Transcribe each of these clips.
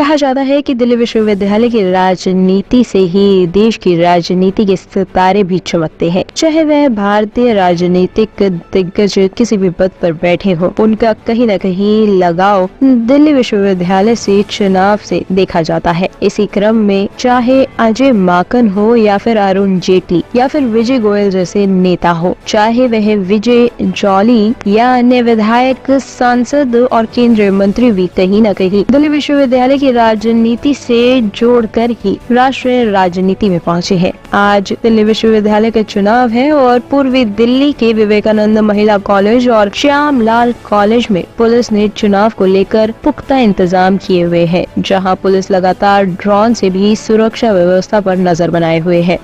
कहा जाता है कि दिल्ली विश्वविद्यालय की राजनीति से ही देश की राजनीति के सितारे भी चमकते हैं। चाहे वह भारतीय राजनीतिक दिग्गज किसी भी पद पर बैठे हो, उनका कहीं न कहीं लगाव दिल्ली विश्वविद्यालय से चुनाव से देखा जाता है। इसी क्रम में चाहे अजय माकन हो या फिर अरुण जेटली या फिर विजय गोयल जैसे नेता हो, चाहे वह विजय जॉली या अन्य विधायक, सांसद और केंद्रीय मंत्री भी कहीं न कहीं दिल्ली विश्वविद्यालय की राजनीति से जोड़कर ही राष्ट्रीय राजनीति में पहुंचे हैं। आज दिल्ली विश्वविद्यालय का चुनाव है और पूर्वी दिल्ली के विवेकानंद महिला कॉलेज और श्यामलाल कॉलेज में पुलिस ने चुनाव को लेकर पुख्ता इंतजाम किए हुए हैं, जहां पुलिस लगातार ड्रोन से भी सुरक्षा व्यवस्था पर नजर बनाए हुए है।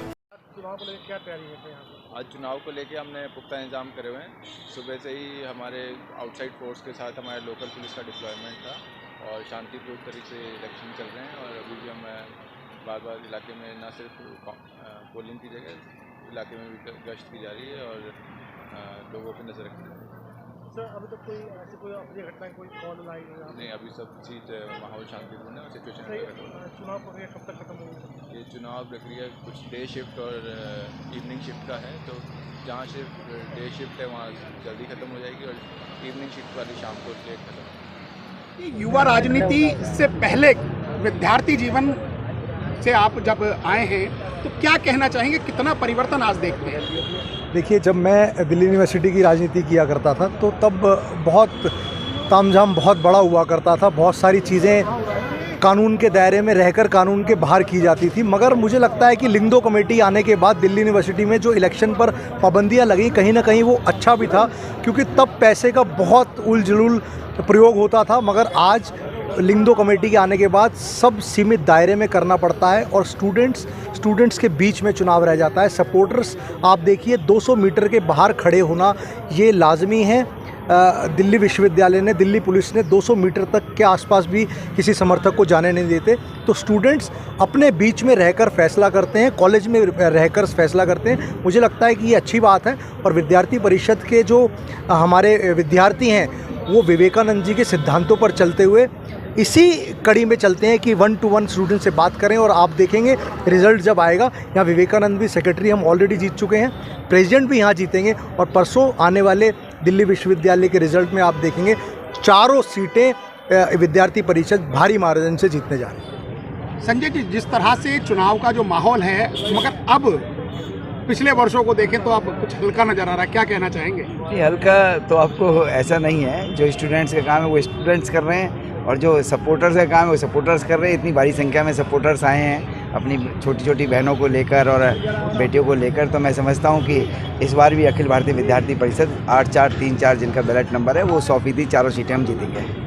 आज चुनाव को लेके हमने पुख्ता इंतजाम करे हुए हैं। सुबह से ही हमारे आउटसाइड फोर्स के साथ हमारे लोकल पुलिस का डिप्लॉयमेंट था और शांतिपूर्ण तरीके से इलेक्शन चल रहे हैं। और अभी भी हम बार इलाके में न सिर्फ पोलिंग की जगह इलाके में भी गश्त की जा रही है और लोगों पर नजर रखी जा रही है। सर अभी तक कोई ऐसी कोई अप्रिय घटना कोई कॉल आई नहीं, अभी सब चीज़ माहौल शांतिपूर्ण है और सिचुएशन चुनाव प्रक्रिया कब तक खत्म होगी? ये चुनाव प्रक्रिया कुछ डे शिफ्ट और इवनिंग शिफ्ट का है, तो जहाँ सिर्फ डे शिफ्ट है वहाँ जल्दी ख़त्म हो जाएगी और इवनिंग शिफ्ट वाली शाम को लेट खत्म होगी। युवा राजनीति से पहले विद्यार्थी जीवन से आप जब आए हैं तो क्या कहना चाहेंगे, कितना परिवर्तन आज देखते हैं? देखिए, जब मैं दिल्ली यूनिवर्सिटी की राजनीति किया करता था तो तब बहुत तामझाम बहुत बड़ा हुआ करता था। बहुत सारी चीज़ें कानून के दायरे में रहकर कानून के बाहर की जाती थी। मगर मुझे लगता है कि लिंगदो कमेटी आने के बाद दिल्ली यूनिवर्सिटी में जो इलेक्शन पर पाबंदियां लगी, कहीं ना कहीं वो अच्छा भी था, क्योंकि तब पैसे का बहुत उलझुल प्रयोग होता था। मगर आज लिंगदो कमेटी के आने के बाद सब सीमित दायरे में करना पड़ता है और स्टूडेंट्स के बीच में चुनाव रह जाता है। सपोर्टर्स आप देखिए 200 मीटर के बाहर खड़े होना ये लाजमी है। दिल्ली विश्वविद्यालय ने, दिल्ली पुलिस ने 200 मीटर तक के आसपास भी किसी समर्थक को जाने नहीं देते। तो स्टूडेंट्स अपने बीच में रहकर फैसला करते हैं, कॉलेज में रहकर फैसला करते हैं। मुझे लगता है कि ये अच्छी बात है और विद्यार्थी परिषद के जो हमारे विद्यार्थी हैं वो विवेकानंद जी के सिद्धांतों पर चलते हुए इसी कड़ी में चलते हैं कि 1-to-1 स्टूडेंट से बात करें। और आप देखेंगे रिज़ल्ट जब आएगा, यहाँ विवेकानंद भी सेक्रेटरी हम ऑलरेडी जीत चुके हैं, प्रेसिडेंट भी यहाँ जीतेंगे और परसों आने वाले दिल्ली विश्वविद्यालय के रिज़ल्ट में आप देखेंगे चारों सीटें विद्यार्थी परिषद भारी मार्जिन से जीतने जा रही है। संजय जी, जिस तरह से चुनाव का जो माहौल है, मगर अब पिछले वर्षों को देखें तो अब कुछ हल्का नज़र आ रहा है, क्या कहना चाहेंगे? जी, हल्का तो आपको ऐसा नहीं है। जो स्टूडेंट्स का काम है वो स्टूडेंट्स कर रहे हैं और जो सपोर्टर्स का काम है वो सपोर्टर्स कर रहे हैं। इतनी भारी संख्या में सपोर्टर्स आए हैं अपनी छोटी छोटी बहनों को लेकर और बेटियों को लेकर, तो मैं समझता हूं कि इस बार भी अखिल भारतीय विद्यार्थी परिषद 8434 जिनका बैलेट नंबर है वो 100% चारों सीटें हम जीतेंगे।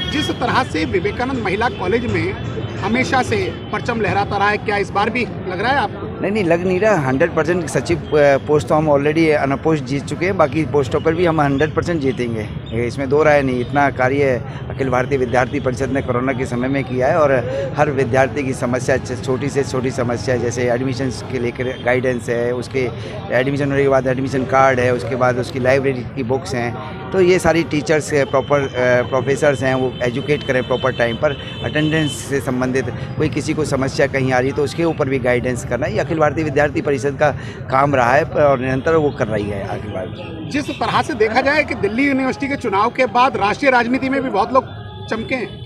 जिस तरह से विवेकानंद महिला कॉलेज में हमेशा से परचम लहराता रहा है, क्या इस बार भी लग रहा है आपको? नहीं लग नहीं रहा। 100% सचिव पोस्ट तो हम ऑलरेडी अनपोस्ट जीत चुके हैं, बाकी पोस्टों पर भी हम 100% जीतेंगे, इसमें दो राय नहीं। इतना कार्य अखिल भारतीय विद्यार्थी परिषद ने कोरोना के समय में किया है और हर विद्यार्थी की समस्या, छोटी से छोटी समस्या जैसे एडमिशन के लेकर गाइडेंस है, उसके एडमिशन होने के बाद एडमिशन कार्ड है, उसके बाद उसकी लाइब्रेरी की बुक्स हैं, तो ये सारी टीचर्स प्रॉपर प्रोफेसर्स हैं वो एजुकेट करें प्रॉपर टाइम पर। अटेंडेंस से संबंधित कोई किसी को समस्या कहीं आ रही तो उसके ऊपर भी गाइडेंस करना, ये अखिल भारतीय विद्यार्थी परिषद का काम रहा है और निरंतर वो कर रही है आगे बार। जिस तरह से देखा जाए कि दिल्ली यूनिवर्सिटी के चुनाव के बाद राष्ट्रीय राजनीति में भी बहुत लोग चमके हैं।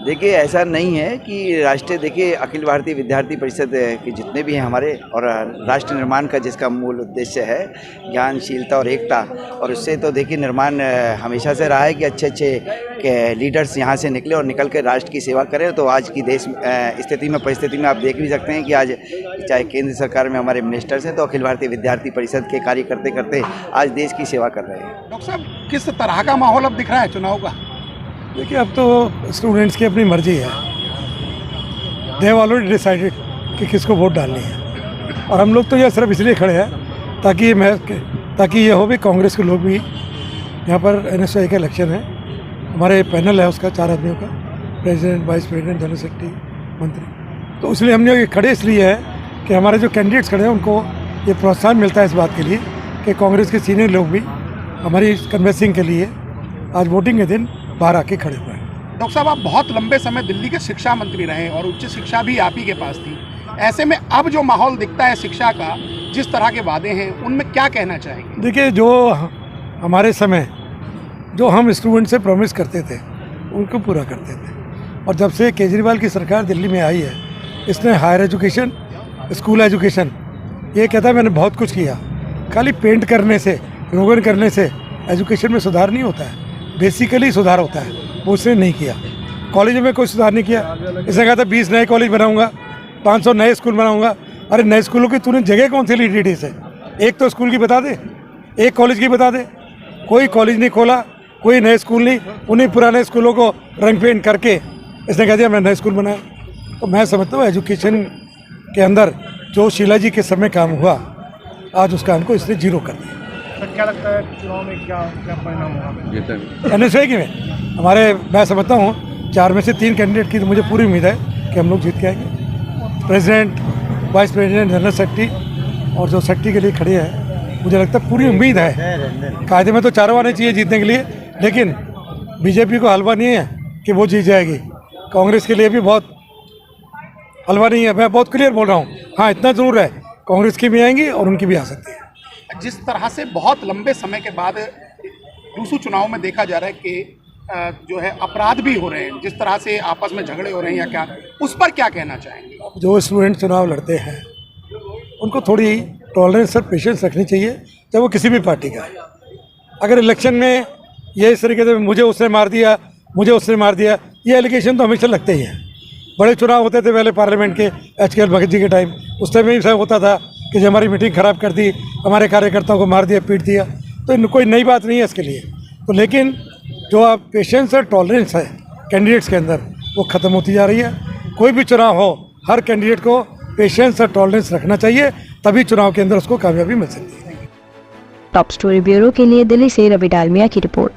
देखिए, ऐसा नहीं है कि राष्ट्रीय, देखिए अखिल भारतीय विद्यार्थी परिषद के जितने भी हैं हमारे, और राष्ट्र निर्माण का जिसका मूल उद्देश्य है ज्ञानशीलता और एकता, और उससे तो देखिए निर्माण हमेशा से रहा है कि अच्छे के लीडर्स यहाँ से निकले और निकल कर राष्ट्र की सेवा करें। तो आज की देश स्थिति में, परिस्थिति में आप देख भी सकते हैं कि आज चाहे केंद्र सरकार में हमारे मिनिस्टर्स हैं तो अखिल भारतीय विद्यार्थी परिषद के कार्य करते करते आज देश की सेवा कर रहे हैं। डॉक्टर साहब, किस तरह का माहौल अब दिख रहा है चुनाव का? देखिए, अब तो स्टूडेंट्स की अपनी मर्जी है, दे हैव ऑलरेडी डिसाइडेड कि किसको वोट डालनी है। और हम लोग तो ये सिर्फ इसलिए खड़े हैं ताकि ये हो भी कांग्रेस के लोग भी, यहाँ पर NSY का इलेक्शन है, हमारे पैनल है उसका 4 आदमियों का, president, vice president, general secretary, मंत्री, तो इसलिए हमने ये खड़े इसलिए है कि हमारे जो कैंडिडेट्स खड़े हैं उनको ये प्रोत्साहन मिलता है इस बात के लिए कि कांग्रेस के सीनियर लोग भी हमारी कन्वेंसिंग के लिए आज वोटिंग के दिन बाहर आके खड़े हुए हैं। डॉक्टर साहब, आप बहुत लंबे समय दिल्ली के शिक्षा मंत्री रहे और उच्च शिक्षा भी आप ही के पास थी। ऐसे में अब जो माहौल दिखता है शिक्षा का, जिस तरह के वादे हैं, उनमें क्या कहना चाहेंगे? देखिए, जो हमारे समय जो हम स्टूडेंट से प्रॉमिस करते थे उनको पूरा करते थे, और जब से केजरीवाल की सरकार दिल्ली में आई है, इसने हायर एजुकेशन, स्कूल एजुकेशन, ये कहता है मैंने बहुत कुछ किया। खाली पेंट करने से, रोगन करने से एजुकेशन में सुधार नहीं होता है, बेसिकली सुधार होता है, वो उसने नहीं किया। कॉलेजों में कोई सुधार नहीं किया। इसने कहा था 20 नए कॉलेज बनाऊंगा, 500 नए स्कूल बनाऊंगा। अरे नए स्कूलों की तूने जगह कौन सी ली डी से? एक तो स्कूल की बता दे, एक कॉलेज की बता दे। कोई कॉलेज नहीं खोला, कोई नए स्कूल नहीं, उन्हीं पुराने स्कूलों को रंग पेंट करके इसने कह दिया मैं नए स्कूल बनाया। तो मैं समझता हूँ एजुकेशन के अंदर जो शीला जी के समय काम हुआ, आज उस काम को इसने जीरो कर दिया। क्या लगता है चुनाव में क्या परिणाम होगा? एनएसए की में हमारे, मैं समझता हूँ 4 में से 3 कैंडिडेट की तो मुझे पूरी उम्मीद है कि हम लोग जीत के आएंगे। President, vice president, general secretary और जो सेक्रेटरी के लिए खड़े हैं, मुझे लगता है पूरी उम्मीद है। कायदे में तो 4 आने चाहिए जीतने के लिए, लेकिन बीजेपी को हलवा नहीं है कि वो जीत जाएगी। कांग्रेस के लिए भी बहुत हलवा नहीं है, मैं बहुत क्लियर बोल रहा हूँ। हाँ, इतना ज़रूर है, कांग्रेस की भी आएंगी और उनकी भी आ सकती है। जिस तरह से बहुत लंबे समय के बाद रूसू चुनाव में देखा जा रहा है कि जो है अपराध भी हो रहे हैं, जिस तरह से आपस में झगड़े हो रहे हैं या क्या, उस पर क्या कहना चाहेंगे? जो स्टूडेंट चुनाव लड़ते हैं उनको थोड़ी टॉलरेंस और पेशेंस रखनी चाहिए, चाहे वो किसी भी पार्टी का है। अगर इलेक्शन में ये इस तरीके से मुझे उसने मार दिया, मुझे उसने मार दिया, ये एलिगेशन तो हमेशा लगते ही हैं। बड़े चुनाव होते थे पहले पार्लियामेंट के, HKL भगत जी के टाइम, उस टाइम में भी सब होता था कि जो हमारी मीटिंग ख़राब कर दी, हमारे कार्यकर्ताओं को मार दिया, पीट दिया। तो कोई नई बात नहीं है इसके लिए। तो लेकिन जो आप पेशेंस और टॉलरेंस है कैंडिडेट्स के अंदर, वो ख़त्म होती जा रही है। कोई भी चुनाव हो, हर कैंडिडेट को पेशेंस और टॉलरेंस रखना चाहिए, तभी चुनाव के अंदर उसको कामयाबी मिल सकती है। टॉप स्टोरी ब्यूरो के लिए दिल्ली से रवि डालमिया की रिपोर्ट।